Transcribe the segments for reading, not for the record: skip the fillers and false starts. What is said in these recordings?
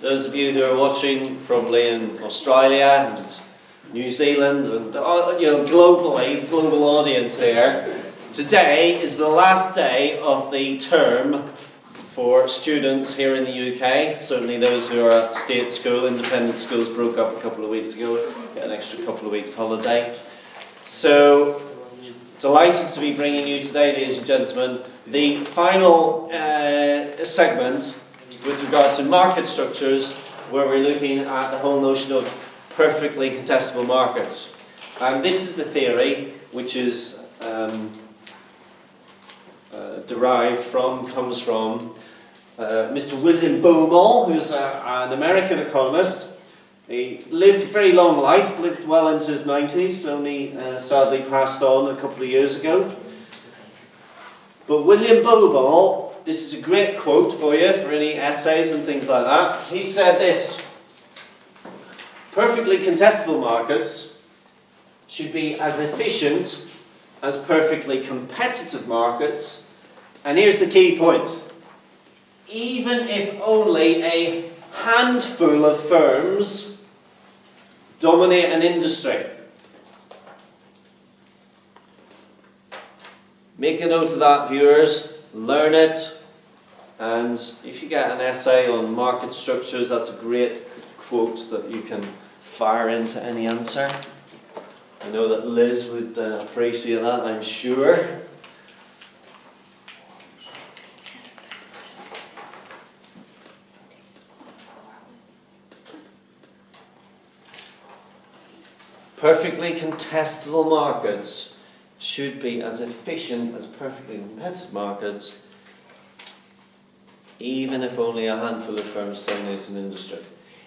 those of you who are watching probably in Australia and New Zealand and globally, the global audience here, today is the last day of the term for students here in the UK. Certainly those who are at state school, independent schools broke up a couple of weeks ago, get an extra couple of weeks holiday. So, delighted to be bringing you today, ladies and gentlemen, the final segment with regard to market structures, where we're looking at the whole notion of perfectly contestable markets. And this is the theory which is comes from Mr. William Baumol, who's an American economist. He lived a very long life, lived well into his 90s, only sadly passed on a couple of years ago. But William Baumol, this is a great quote for you for any essays and things like that. He said this: perfectly contestable markets should be as efficient as perfectly competitive markets. And here's the key point: even if only a handful of firms dominate an industry. Make a note of that, viewers, learn it, and if you get an essay on market structures, that's a great quote that you can fire into any answer. I know that Liz would appreciate that, I'm sure. Perfectly contestable markets should be as efficient as perfectly competitive markets, even if only a handful of firms dominate an industry.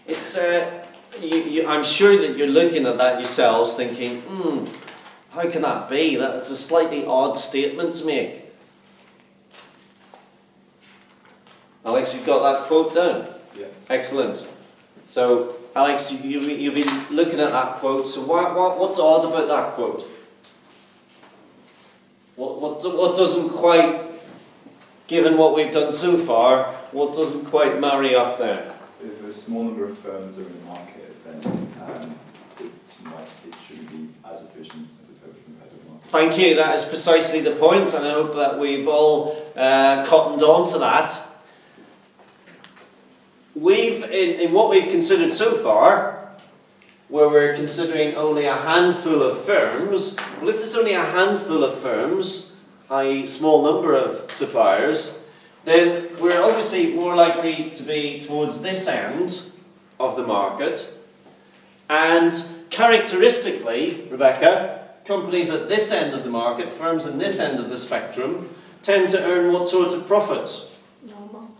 It's, I'm sure that you're looking at that yourselves thinking, how can that be? That's a slightly odd statement to make. Alex, you've got that quote down? Yeah. Excellent. So, Alex, you've been looking at that quote, so what's odd about that quote? What doesn't quite, given what we've done so far, what doesn't quite marry up there? If a small number of firms are in the market, then it shouldn't be as efficient as a perfectly competitive market. Thank you, that is precisely the point, and I hope that we've all cottoned on to that. In what we've considered so far, where we're considering only a handful of firms, well, if there's only a handful of firms, i.e. small number of suppliers, then we're obviously more likely to be towards this end of the market. And characteristically, Rebecca, companies at this end of the market, firms in this end of the spectrum, tend to earn what sort of profits? Normal.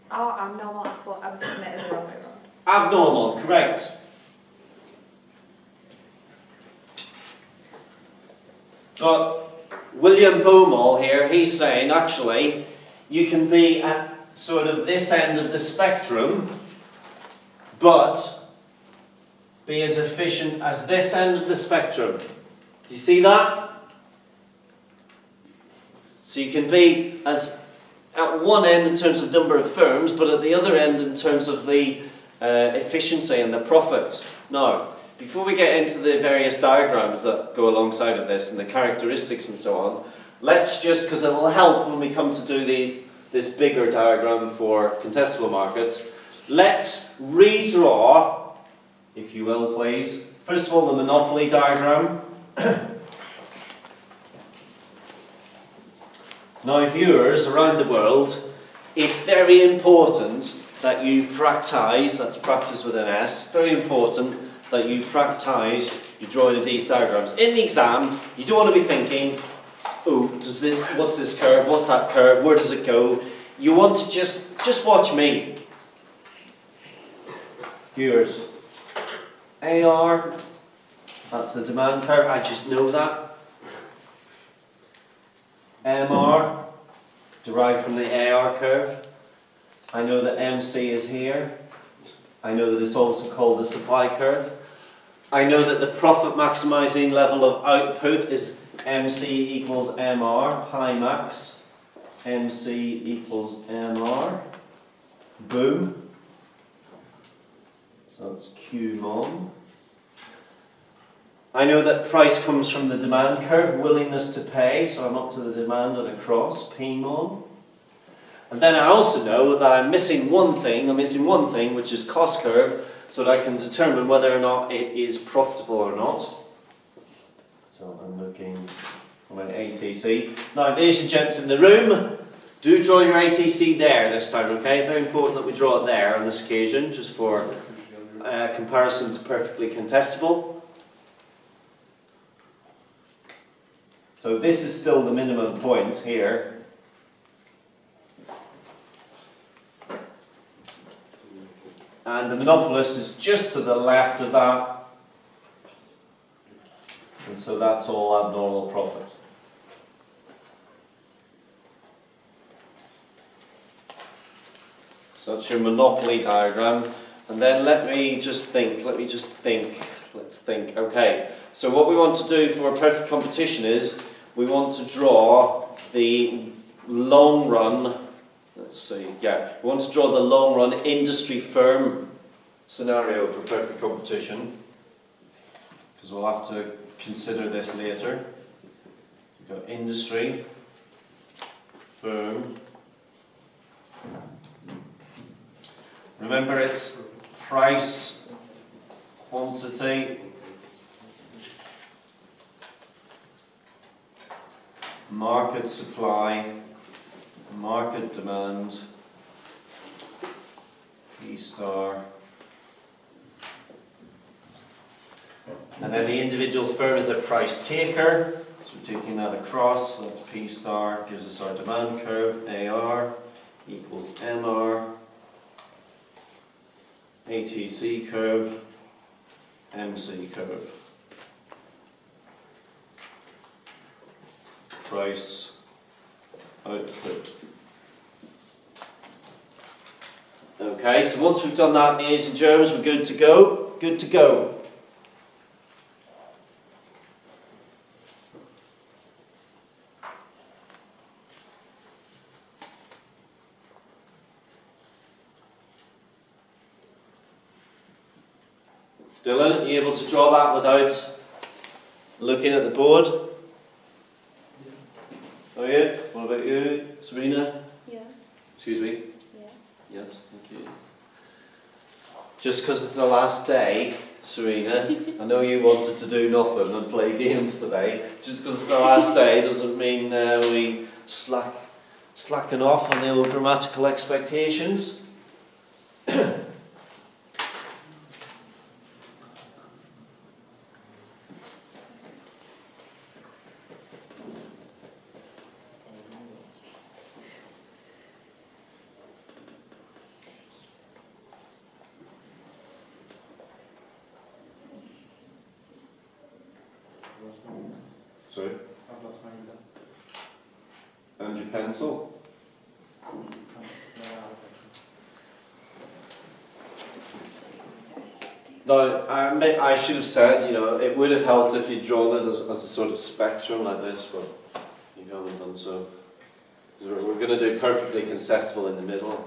I'm normal. I was thinking it as the wrong way around. Abnormal, correct. But William Baumol here, he's saying actually you can be at sort of this end of the spectrum, but be as efficient as this end of the spectrum. Do you see that? So you can be as at one end in terms of number of firms, but at the other end in terms of the efficiency and the profits. Now, before we get into the various diagrams that go alongside of this and the characteristics and so on, let's just, because it will help when we come to do this bigger diagram for contestable markets, let's redraw, if you will please, first of all the monopoly diagram. Now, viewers around the world, it's very important that you practice, that's practice with an S, very important that you practice your drawing of these diagrams. In the exam, you don't want to be thinking, oh, what's this curve, what's that curve, where does it go? You want to just watch me. Viewers, AR, that's the demand curve, I just know that. MR, derived from the AR curve. I know that MC is here. I know that it's also called the supply curve. I know that the profit maximizing level of output is MC equals MR, pi max. MC equals MR. boom. So that's Q mon. I know that price comes from the demand curve, willingness to pay, so I'm up to the demand and across, P mon. And then I also know that I'm missing one thing, which is cost curve, so that I can determine whether or not it is profitable or not. So I'm looking for my ATC. Now, ladies and gents in the room, do draw your ATC there this time, okay? Very important that we draw it there on this occasion, just for comparison to perfectly contestable. So this is still the minimum point here. And the monopolist is just to the left of that. And so that's all abnormal profit. So that's your monopoly diagram. And then let's think. Okay, so what we want to do for a perfect competition is we want to draw the long run. We want to draw the long run industry firm scenario for perfect competition, because we'll have to consider this later. We've got industry, firm. Remember, it's price, quantity, market supply, market demand, P star, and then the individual firm is a price taker, so we're taking that across, so that's P star, gives us our demand curve, AR equals MR, ATC curve, MC curve, price, output. Okay, so once we've done that, ladies and germs, we're good to go. Good to go. Dylan, are you able to draw that without looking at the board? Oh yeah? What about you, Serena? Yeah. Excuse me? Yes. Yes, thank you. Just because it's the last day, Serena, I know you wanted to do nothing and play games today. Just because it's the last day doesn't mean we slacken off on the old grammatical expectations. Sorry? I've lost my email. And your pencil? No, I should have said, it would have helped if you'd drawn it as a sort of spectrum like this, but you haven't done so. We're going to do perfectly contestable in the middle,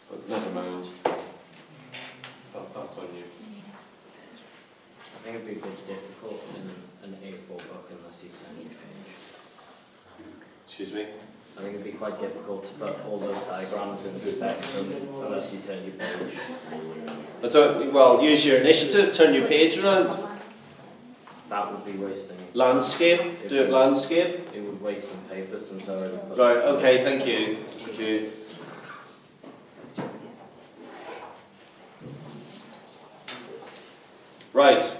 but never mind. That's on you. I think it'd be a bit difficult in an A4 book unless you turn your page. Excuse me? I think it'd be quite difficult to put all those diagrams in the spectrum unless you turn your page. Use your initiative, turn your page around. That would be wasting. Landscape, do it landscape. It would waste some paper since I already put Right, okay, thank you. Thank you. Right.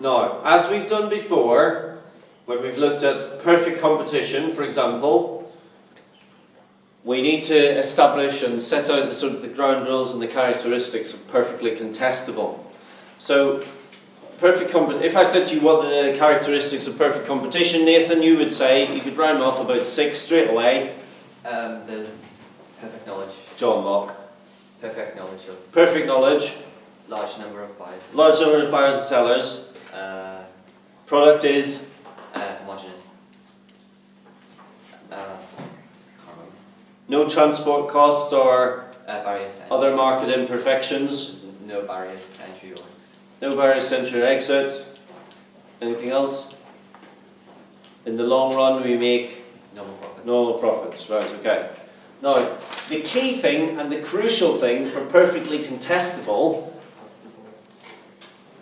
Now, as we've done before, when we've looked at perfect competition, for example, we need to establish and set out the sort of the ground rules and the characteristics of perfectly contestable. So, if I said to you what the characteristics of perfect competition, Nathan, you would say, you could round off about 6 straight away. There's perfect knowledge. John Locke. Perfect knowledge of Perfect knowledge. large number of buyers. Large number of buyers and sellers. Product is Homogeneous. No transport costs or Barriers to entry. other market imperfections. There's no barriers to entry or exit. No barriers to entry or exit. Anything else? In the long run, we make Normal profits. normal profits. Right, okay. Now, the key thing and the crucial thing for perfectly contestable.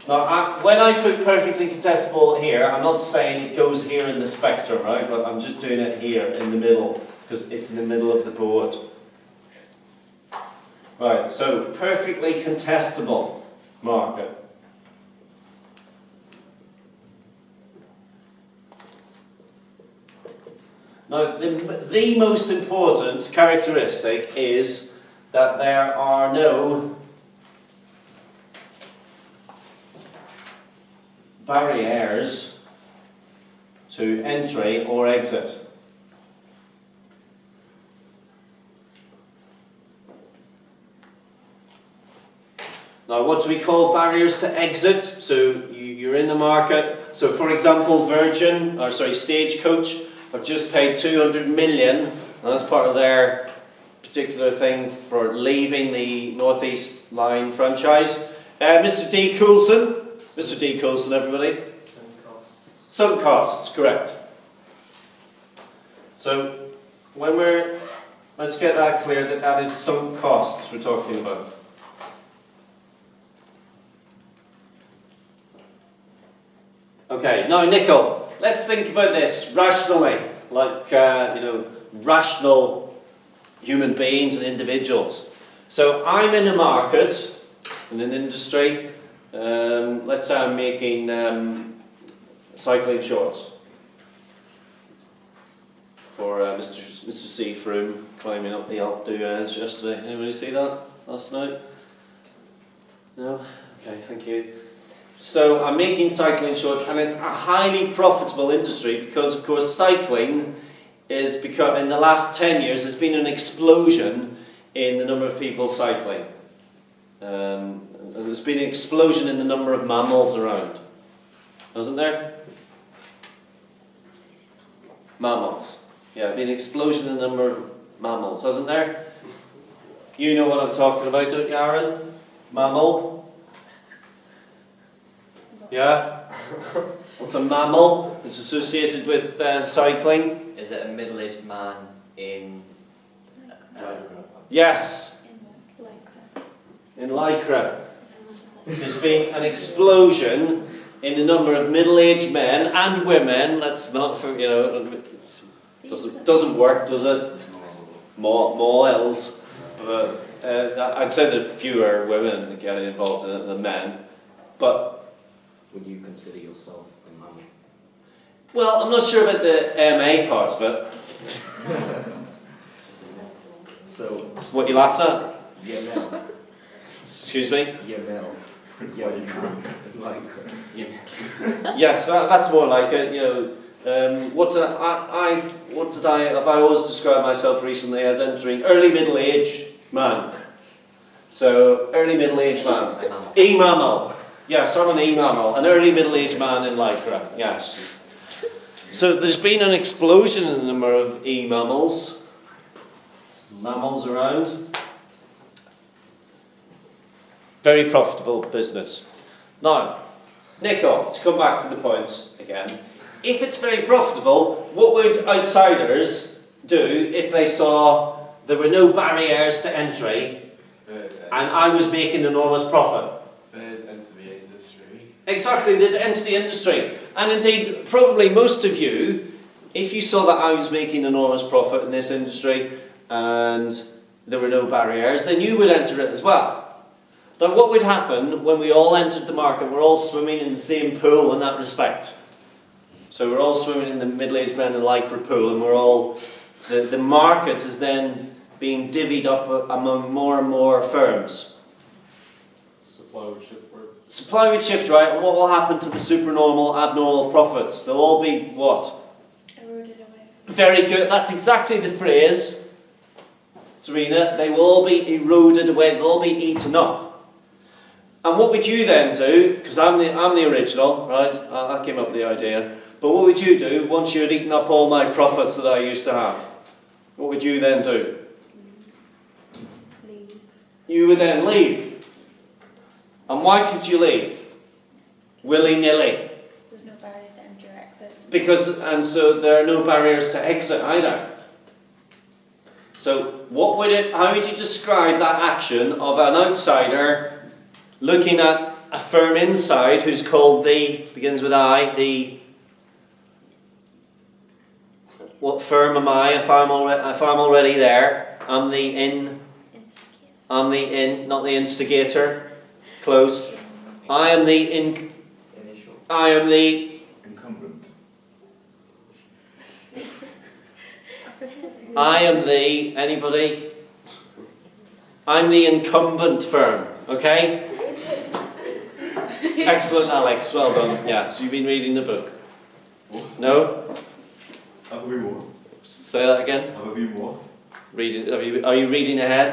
Now, when I put perfectly contestable here, I'm not saying it goes here in the spectrum, right? But I'm just doing it here in the middle, because it's in the middle of the board. Right, so perfectly contestable market. Now, the most important characteristic is that there are no barriers to entry or exit. Now, what do we call barriers to exit? So you're in the market. So, for example, Stagecoach have just paid 200 million, and that's part of their particular thing for leaving the Northeast Line franchise. Mr. D. Coulson. Mr. D. Coulson, everybody. Some costs. Some costs, correct. So, let's get that clear that is some costs we're talking about. Okay, now Nicole, let's think about this rationally, like, rational human beings and individuals. So I'm in a market, in an industry, let's say I'm making cycling shorts for Mr. C. Froome climbing up the Alpe d'Huez yesterday. Anybody see that last night? No? Okay, thank you. So I'm making cycling shorts, and it's a highly profitable industry because, of course, cycling is because in the last 10 years there's been an explosion in the number of people cycling. There's been an explosion in the number of mammals around, hasn't there? Mammals. Yeah, been an explosion in the number of mammals, hasn't there? You know what I'm talking about, don't you, Aaron? Mammal. Yeah? What's a mammal? It's associated with cycling. Is it a middle-aged man in... Yes, in Lycra. There's been an explosion in the number of middle-aged men and women. Let's not, doesn't work, does it? More L's. But I'd say there's fewer women getting involved in it than men. But Would you consider yourself a mammal? well, I'm not sure about the MA part of it. So, What you laughed at? Yamel. Excuse me? Yamel. Yes, that's more like it. Have I always described myself recently as entering early middle age man? So early middle age man, e-mammal. Yes, I'm an e-mammal, an early middle aged man in Lycra. Yes. So there's been an explosion in the number of e-mammals. Mammals around. Very profitable business. Now, Nicole, to come back to the points again. If it's very profitable, what would outsiders do if they saw there were no barriers to entry and I was making enormous profit? They'd enter the industry. Exactly, they'd enter the industry. And indeed, probably most of you, if you saw that I was making enormous profit in this industry and there were no barriers, then you would enter it as well. Now, what would happen when we all entered the market? We're all swimming in the same pool in that respect. So we're all swimming in the middle-aged men in Lycra pool, and we're all... The market is then being divvied up among more and more firms. Supply would shift work. Supply would shift, right? And what will happen to the supernormal, abnormal profits? They'll all be what? Eroded away. Very good. That's exactly the phrase, Serena. They will all be eroded away. They'll all be eaten up. And what would you then do? Because I'm the original, right? I came up with the idea. But what would you do once you had eaten up all my profits that I used to have? What would you then do? you would then leave. And why could you leave? Willy-nilly. There's no barriers to enter or exit. And so there are no barriers to exit either. So how would you describe that action of an outsider looking at a firm inside who's called begins with I, what firm am I if I'm already there? I'm not the instigator. Close. I am the Initial. Incumbent. Anybody? I'm the incumbent firm, okay? Excellent, Alex, well done. Yes, you've been reading the book. No? Have a wee more. Say that again. Have a wee more. Are you reading ahead?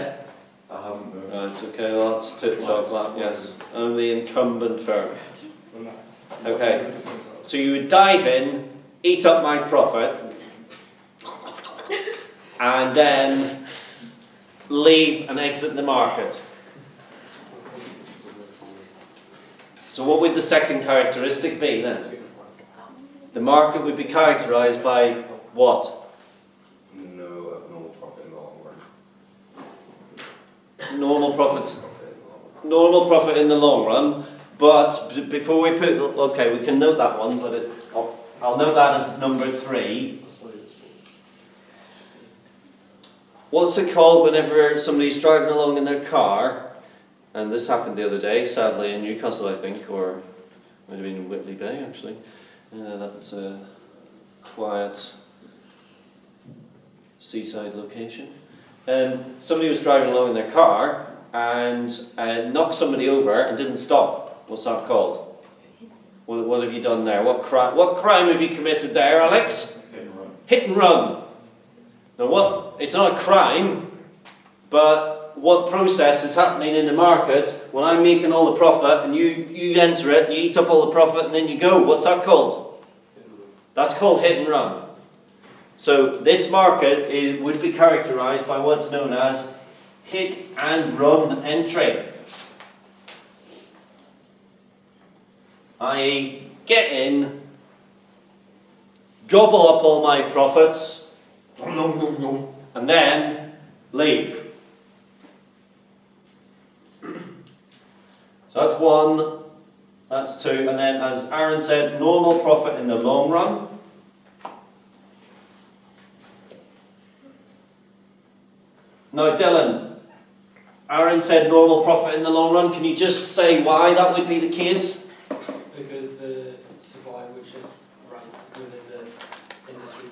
I haven't known. Right, okay, well, that's tip-top, that, yes. I'm the incumbent firm. Okay, so you would dive in, eat up my profit, and then leave and exit the market. So what would the second characteristic be then? The market would be characterised by what? No abnormal profit in the long run. Normal profit in the long run, but before we put, okay, we can note that one, but I'll note that as number 3. What's it called whenever somebody's driving along in their car, and this happened the other day, sadly in Newcastle I think, or might have been in Whitley Bay actually. That's a quiet seaside location. Somebody was driving along in their car and knocked somebody over and didn't stop. What's that called? What have you done there? What crime have you committed there, Alex? Hit and run. Hit and run. Now it's not a crime, but what process is happening in the market when I'm making all the profit and you enter it, you eat up all the profit and then you go. What's that called? That's called hit and run. So this market would be characterised by what's known as hit and run entry. I.e., get in, gobble up all my profits, and then leave. So that's 1, that's 2, and then as Aaron said, normal profit in the long run. Now Dylan, Aaron said normal profit in the long run. Can you just say why that would be the case? Because the supply would shift right within the industry.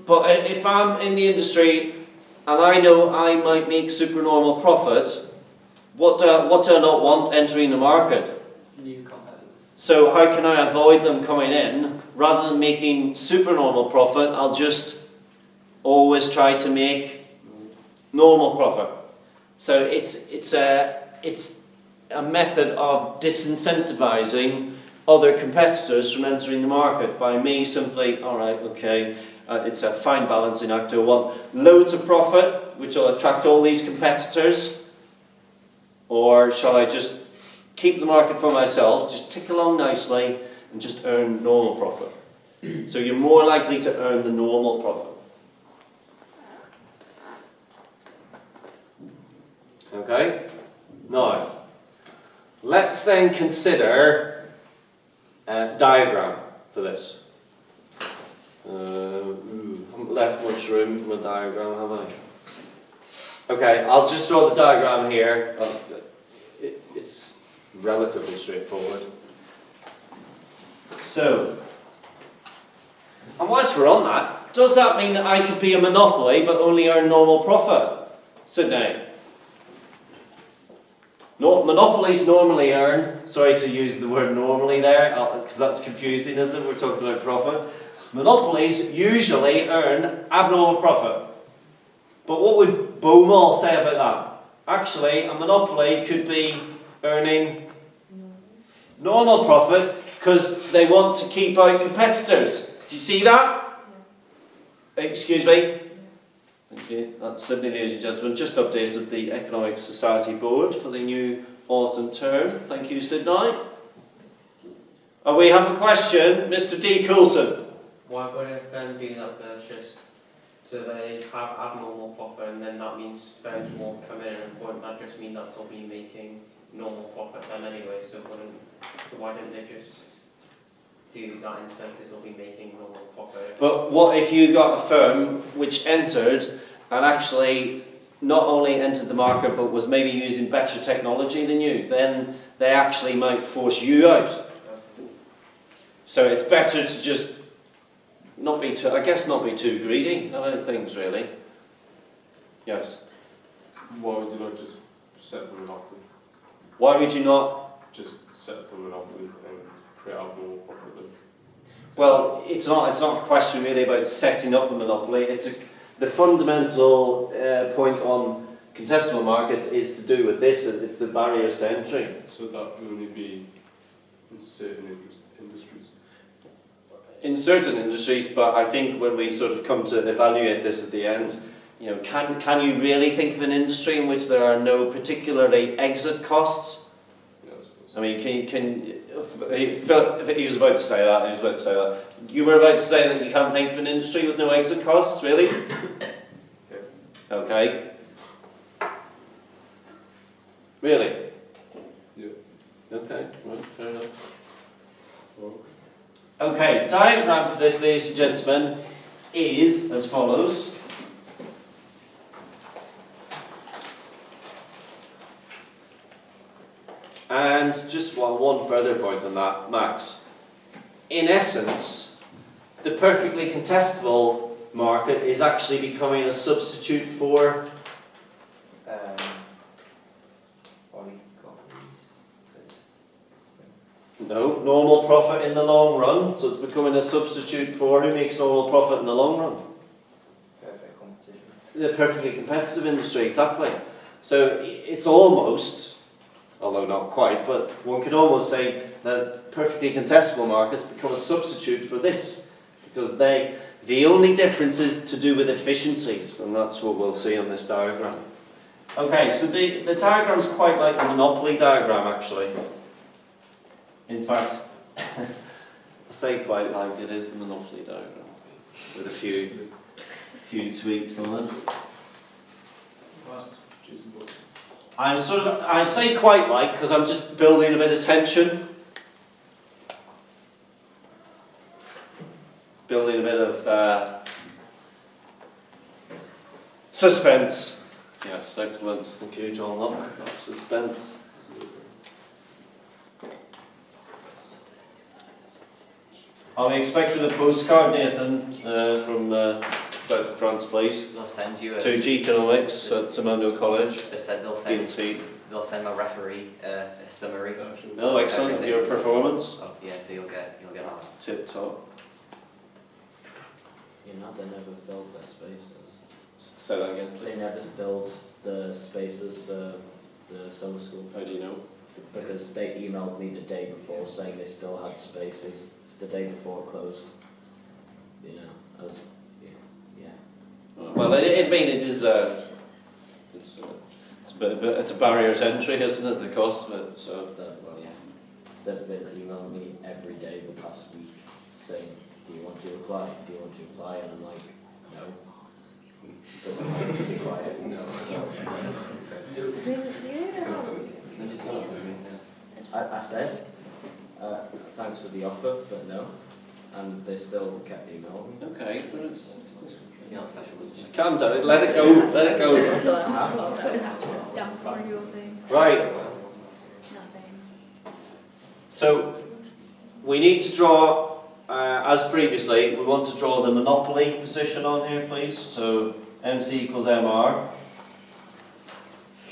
But if I'm in the industry and I know I might make supernormal profit, what do I not want entering the market? New competitors. So how can I avoid them coming in? Rather than making supernormal profit, I'll just always try to make normal profit. So it's a method of disincentivizing other competitors from entering the market by me simply, alright, okay, it's a fine balancing act. Do I want loads of profit, which will attract all these competitors? Or shall I just keep the market for myself, just tick along nicely, and just earn normal profit? So you're more likely to earn the normal profit. Okay? Now, let's then consider a diagram for this. Haven't left much room from a diagram, have I? Okay, I'll just draw the diagram here. It's relatively straightforward. So, and whilst we're on that, does that mean that I could be a monopoly but only earn normal profit? Sydney? No, monopolies normally earn, sorry to use the word normally there, because that's confusing, isn't it? We're talking about profit. Monopolies usually earn abnormal profit. But what would Beaumont say about that? Actually, a monopoly could be earning normal profit because they want to keep out competitors. Do you see that? Excuse me? Thank you. That's Sydney, ladies and gentlemen. Just updated the Economic Society Board for the new autumn term. Thank you, Sydney. And we have a question, Mr. D. Coulson. Why would it then be that there's just, so they have abnormal profit and then that means firms won't come in and won't that just mean that they'll be making normal profit then anyway, so why didn't they just do that instead because they'll be making normal profit? But what if you got a firm which entered and actually not only entered the market but was maybe using better technology than you? Then they actually might force you out. So it's better to just not be too greedy about things, really. Yes. Why would you not just set up a monopoly? Why would you not? Just set up a monopoly and create abnormal profit then? Well, it's not a question really about setting up a monopoly. The fundamental point on contestable markets is to do with this. It's the barriers to entry. So that would only be in certain industries. In certain industries, but I think when we sort of come to evaluate this at the end, you know, can you really think of an industry in which there are no particularly exit costs? Yeah, I suppose. I mean, if he was about to say that, You were about to say that you can't think of an industry with no exit costs, really? Yeah. Okay. Really? Yeah. Okay, right, fair enough. Okay, diagram for this, ladies and gentlemen, is as follows. And just one further point on that, Max. In essence, the perfectly contestable market is actually becoming a substitute for no, normal profit in the long run. So it's becoming a substitute for who makes normal profit in the long run? Perfect competition. The perfectly competitive industry, exactly. So it's almost, although not quite, but one could almost say that perfectly contestable markets become a substitute for this, because the only difference is to do with efficiencies, and that's what we'll see on this diagram. Okay, so the diagram is quite like the monopoly diagram, actually. In fact, I say quite like it is the monopoly diagram, with a few tweaks on it. I say quite like because I'm just building a bit of tension. Building a bit of suspense. Yes, excellent. Thank you, John Locke. Suspense. Are we expecting a postcard, Nathan, from South of France, please? They'll send you a. To Economics at Emmanuel College. They said they'll send my referee a summary. Oh, excellent. Your performance. Oh, yeah, so you'll get that. Tip top. You know, they never filled their spaces. Say that again, They please. never filled the spaces for the summer school. How do you know? Because they emailed me the day before saying they still had spaces the day before it closed. You know, I was, yeah. Well, it is it's a barrier to entry, isn't it? The cost of it. So Well, yeah. They've been emailing me every day the past week saying, do you want to apply? Do you want to apply? And I'm like, no. But I want to apply it. No. I said, thanks for the offer, but no. And they still kept emailing me. okay, You're not special. just calm down. Let it go. Let it go. I was putting a dump on your thing. Right. Nothing. So we need to draw, as previously, we want to draw the monopoly position on here, please. So MC equals MR.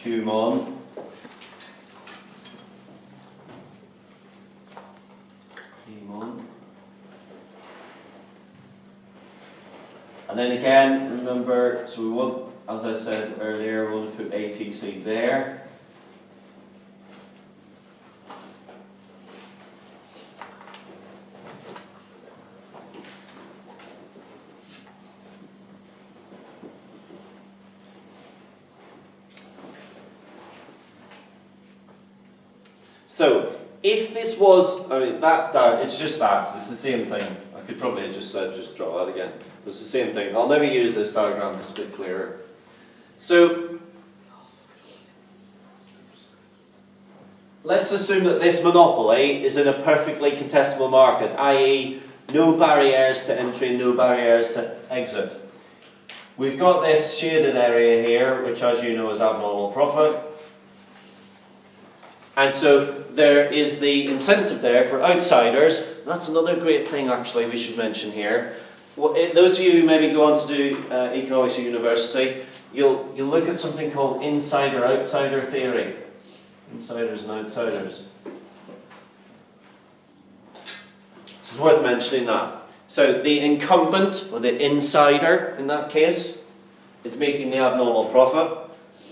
Q mon. And then again, remember, so we want, as I said earlier, we want to put ATC there. So, if this was, I mean, that, it's just that, it's the same thing. I could probably have just said, just draw that again. It's the same thing. I'll maybe use this diagram, it's a bit clearer. So, let's assume that this monopoly is in a perfectly contestable market, i.e. no barriers to entry, no barriers to exit. We've got this shaded area here, which as you know is abnormal profit. And so there is the incentive there for outsiders. That's another great thing actually we should mention here. Those of you who maybe go on to do economics at university, you'll look at something called insider-outsider theory. Insiders and outsiders. It's worth mentioning that. So the incumbent, or the insider in that case, is making the abnormal profit,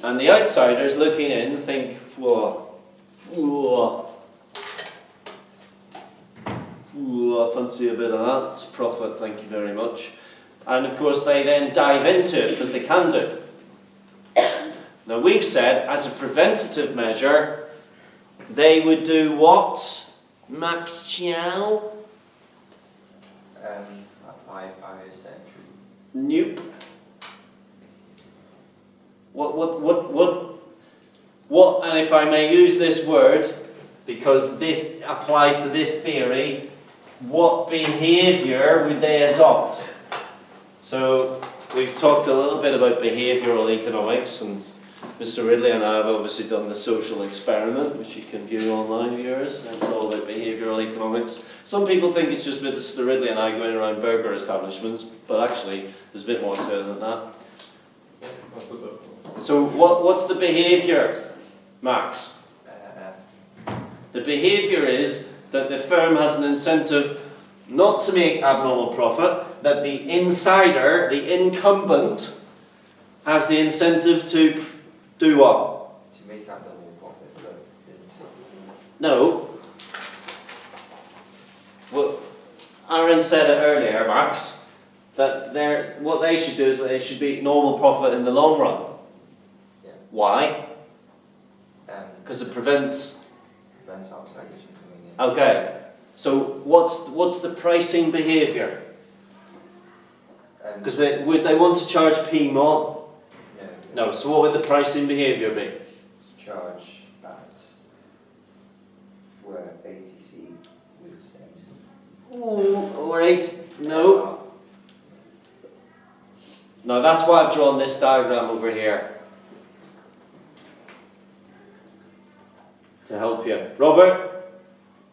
and the outsiders looking in think, whoa, I fancy a bit of that, it's profit, thank you very much. And of course they then dive into it, because they can do. Now we've said, as a preventative measure, they would do what? Max Chow? Apply barriers to entry. Nope. What, and if I may use this word, because this applies to this theory, what behaviour would they adopt? So, we've talked a little bit about behavioural economics, and Mr. Ridley and I have obviously done the social experiment, which you can view online, viewers. It's all about behavioural economics. Some people think it's just Mr. Ridley and I going around burger establishments, but actually there's a bit more to it than that. So what's the behaviour, Max? The behaviour is that the firm has an incentive not to make abnormal profit, that the insider, the incumbent, has the incentive to do what? To make abnormal profit, but it's... No. Well, Aaron said it earlier, Max, that what they should do is that they should be normal profit in the long run. Yeah. Why? Because it prevents... Prevents outsiders from coming in. Okay. So what's the pricing behaviour? Because they want to charge P mod. No, so what would the pricing behaviour be? To charge at where ATC would say. Ooh, or 8, no. No, that's why I've drawn this diagram over here. To help you. Robert,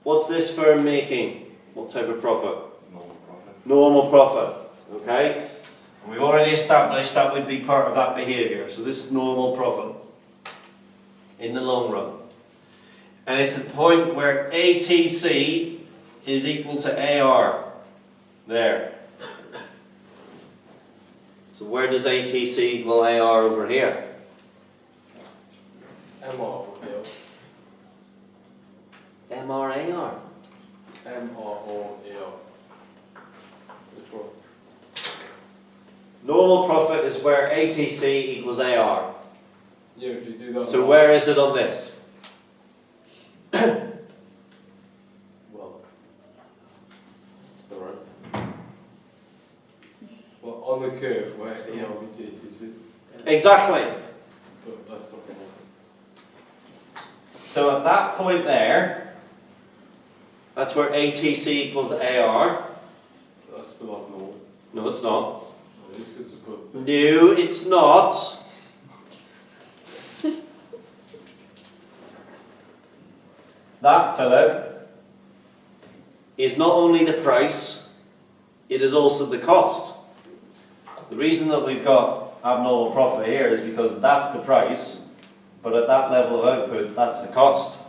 what's this firm making? What type of profit? Normal profit. Normal profit, okay? And we've already established that would be part of that behaviour. So this is normal profit in the long run. And it's the point where ATC is equal to AR. There. So where does ATC equal AR over here? MR, MRAR. MROAR. Which one? Normal profit is where ATC equals AR. Yeah, if you do that. So where is it on this? Well, it's the right. Well, on the curve where AR meets ATC. Exactly. But that's not the one. So at that point there, that's where ATC equals AR. That's still abnormal. No, it's not. It is because it's both. No, it's not. That, Philip, is not only the price, it is also the cost. The reason that we've got abnormal profit here is because that's the price, but at that level of output, that's the cost.